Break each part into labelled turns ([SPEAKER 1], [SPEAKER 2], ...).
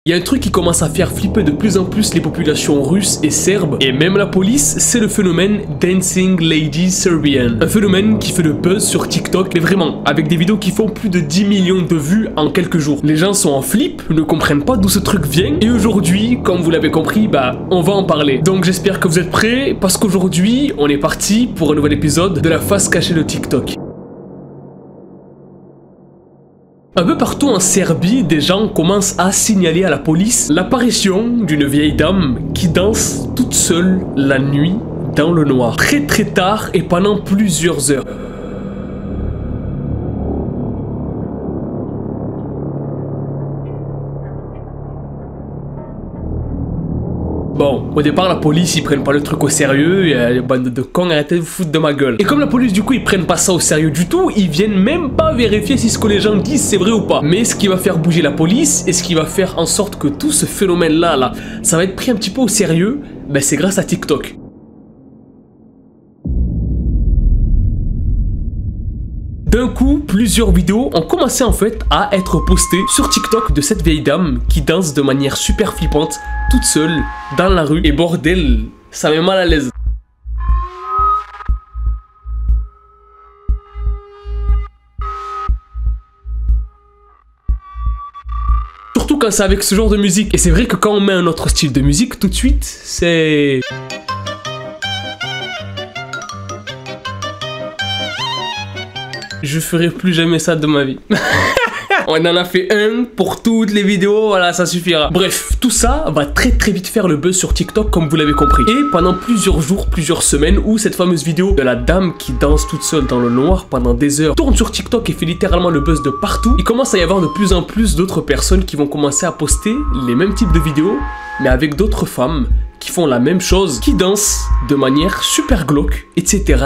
[SPEAKER 1] Il y a un truc qui commence à faire flipper de plus en plus les populations russes et serbes, et même la police, c'est le phénomène Dancing Lady Serbian. Un phénomène qui fait le buzz sur TikTok, mais vraiment, avec des vidéos qui font plus de 10 millions de vues en quelques jours. Les gens sont en flip, ne comprennent pas d'où ce truc vient, et aujourd'hui, comme vous l'avez compris, bah, on va en parler. Donc j'espère que vous êtes prêts, parce qu'aujourd'hui, on est parti pour un nouvel épisode de la face cachée de TikTok. Un peu partout en Serbie, des gens commencent à signaler à la police l'apparition d'une vieille dame qui danse toute seule la nuit dans le noir, très tard et pendant plusieurs heures. Bon, au départ, la police, ils prennent pas le truc au sérieux, il y a des bandes de cons, arrêtez de vous foutre de ma gueule. Et comme la police, du coup, ils prennent pas ça au sérieux du tout, ils viennent même pas vérifier si ce que les gens disent c'est vrai ou pas. Mais ce qui va faire bouger la police, et ce qui va faire en sorte que tout ce phénomène-là, ça va être pris un petit peu au sérieux, ben c'est grâce à TikTok. D'un coup, plusieurs vidéos ont commencé en fait à être postées sur TikTok de cette vieille dame qui danse de manière super flippante, toute seule, dans la rue. Et bordel, ça met mal à l'aise. Surtout quand c'est avec ce genre de musique. Et c'est vrai que quand on met un autre style de musique, tout de suite, c'est... Je ferai plus jamais ça de ma vie. On en a fait un pour toutes les vidéos, voilà, ça suffira. Bref, tout ça va très vite faire le buzz sur TikTok, comme vous l'avez compris. Et pendant plusieurs jours, plusieurs semaines, où cette fameuse vidéo de la dame qui danse toute seule dans le noir pendant des heures tourne sur TikTok et fait littéralement le buzz de partout, il commence à y avoir de plus en plus d'autres personnes qui vont commencer à poster les mêmes types de vidéos, mais avec d'autres femmes qui font la même chose, qui dansent de manière super glauque, etc.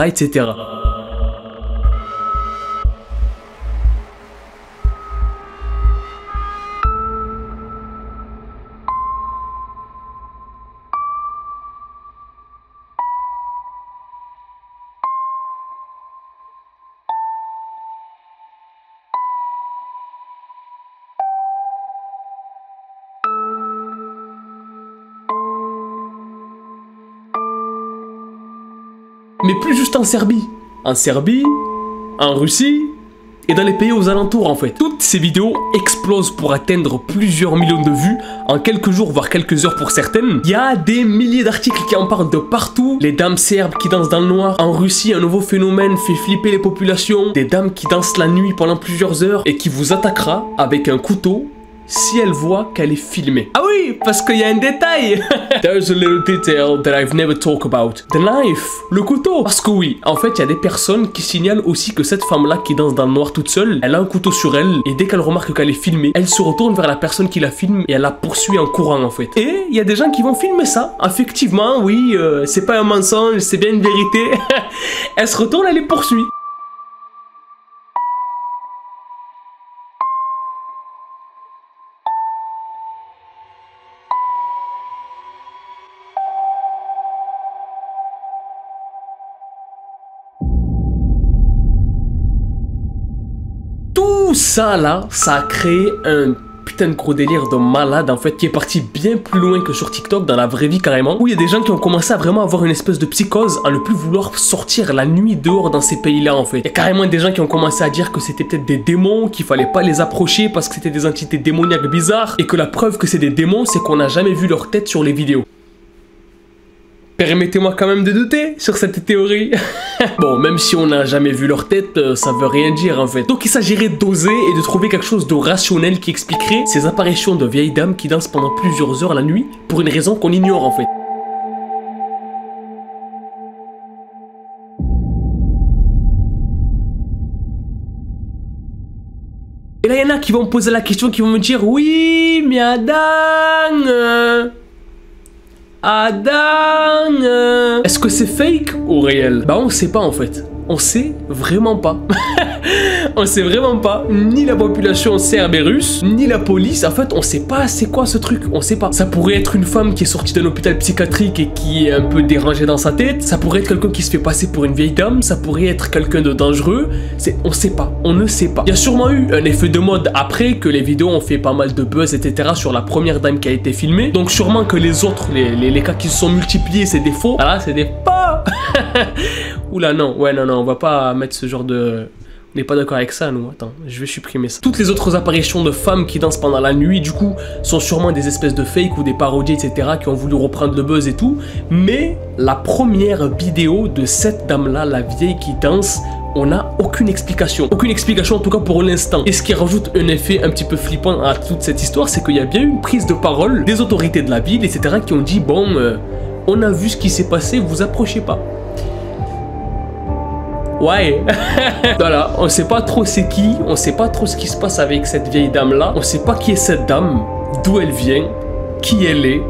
[SPEAKER 1] Mais plus juste en Serbie. En Serbie, en Russie et dans les pays aux alentours en fait. Toutes ces vidéos explosent pour atteindre plusieurs millions de vues en quelques jours, voire quelques heures pour certaines. Il y a des milliers d'articles qui en parlent de partout. Les dames serbes qui dansent dans le noir. En Russie, un nouveau phénomène fait flipper les populations. Des dames qui dansent la nuit pendant plusieurs heures et qui vous attaquera avec un couteau si elle voit qu'elle est filmée. Ah oui, parce qu'il y a un détail. There's a little detail that I've never talked about. The knife, le couteau. Parce que oui, en fait, il y a des personnes qui signalent aussi que cette femme-là qui danse dans le noir toute seule, elle a un couteau sur elle, et dès qu'elle remarque qu'elle est filmée, elle se retourne vers la personne qui la filme et elle la poursuit en courant en fait. Et il y a des gens qui vont filmer ça. Effectivement, oui, c'est pas un mensonge, c'est bien une vérité. Elle se retourne, elle les poursuit. Tout ça là, ça a créé un putain de gros délire de malade en fait qui est parti bien plus loin que sur TikTok dans la vraie vie carrément, où il y a des gens qui ont commencé à vraiment avoir une espèce de psychose à ne plus vouloir sortir la nuit dehors dans ces pays là en fait. Il y a carrément des gens qui ont commencé à dire que c'était peut-être des démons, qu'il fallait pas les approcher parce que c'était des entités démoniaques bizarres, et que la preuve que c'est des démons c'est qu'on n'a jamais vu leur tête sur les vidéos. Permettez-moi quand même de douter sur cette théorie. Bon, même si on n'a jamais vu leur tête, ça veut rien dire en fait. Donc il s'agirait d'oser et de trouver quelque chose de rationnel qui expliquerait ces apparitions de vieilles dames qui dansent pendant plusieurs heures la nuit pour une raison qu'on ignore en fait. Et là il y en a qui vont me poser la question, qui vont me dire oui, mais Adam, est-ce que c'est fake ou réel? Bah on sait pas en fait. On sait vraiment pas. On sait vraiment pas. Ni la population serbe et russe, ni la police. En fait, on sait pas c'est quoi ce truc. On sait pas. Ça pourrait être une femme qui est sortie d'un hôpital psychiatrique et qui est un peu dérangée dans sa tête. Ça pourrait être quelqu'un qui se fait passer pour une vieille dame. Ça pourrait être quelqu'un de dangereux. On sait pas. On ne sait pas. Il y a sûrement eu un effet de mode après que les vidéos ont fait pas mal de buzz, etc. sur la première dame qui a été filmée. Donc sûrement que les autres, les cas qui se sont multipliés, c'est des faux. Voilà, c'est des pas. Oula, non. Ouais, non, on va pas mettre ce genre de... On n'est pas d'accord avec ça, nous. Attends, je vais supprimer ça. Toutes les autres apparitions de femmes qui dansent pendant la nuit, du coup, sont sûrement des espèces de fake ou des parodies, etc., qui ont voulu reprendre le buzz et tout. Mais la première vidéo de cette dame-là, la vieille qui danse, on n'a aucune explication. Aucune explication, en tout cas pour l'instant. Et ce qui rajoute un effet un petit peu flippant à toute cette histoire, c'est qu'il y a bien eu une prise de parole des autorités de la ville, etc., qui ont dit, bon, on a vu ce qui s'est passé, vous approchez pas. Ouais. Voilà, on sait pas trop c'est qui, on sait pas trop ce qui se passe avec cette vieille dame là, on sait pas qui est cette dame, d'où elle vient, qui elle est,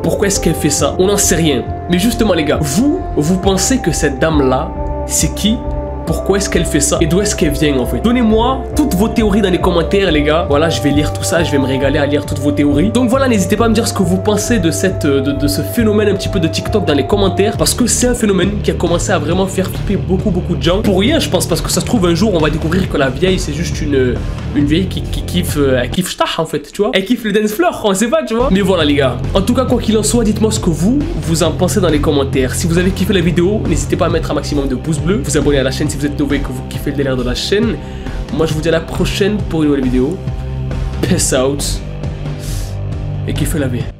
[SPEAKER 1] pourquoi est-ce qu'elle fait ça, on n'en sait rien. Mais justement les gars, vous pensez que cette dame là, c'est qui? Pourquoi est-ce qu'elle fait ça? Et d'où est-ce qu'elle vient en fait? Donnez-moi toutes vos théories dans les commentaires les gars. Voilà, je vais lire tout ça, je vais me régaler à lire toutes vos théories. Donc voilà, n'hésitez pas à me dire ce que vous pensez de ce phénomène un petit peu de TikTok dans les commentaires. Parce que c'est un phénomène qui a commencé à vraiment faire flipper beaucoup de gens. Pour rien je pense, parce que ça se trouve un jour on va découvrir que la vieille c'est juste une vieille qui kiffe, elle kiffe Stach en fait, tu vois. Elle kiffe le dance floor, on sait pas, tu vois. Mais voilà les gars, en tout cas quoi qu'il en soit, dites-moi ce que vous en pensez dans les commentaires. Si vous avez kiffé la vidéo, n'hésitez pas à mettre un maximum de pouces bleus, vous abonner à la chaîne si vous êtes nouveau et que vous kiffez le délire de la chaîne. Moi je vous dis à la prochaine pour une nouvelle vidéo. Peace out et kiffez la vie.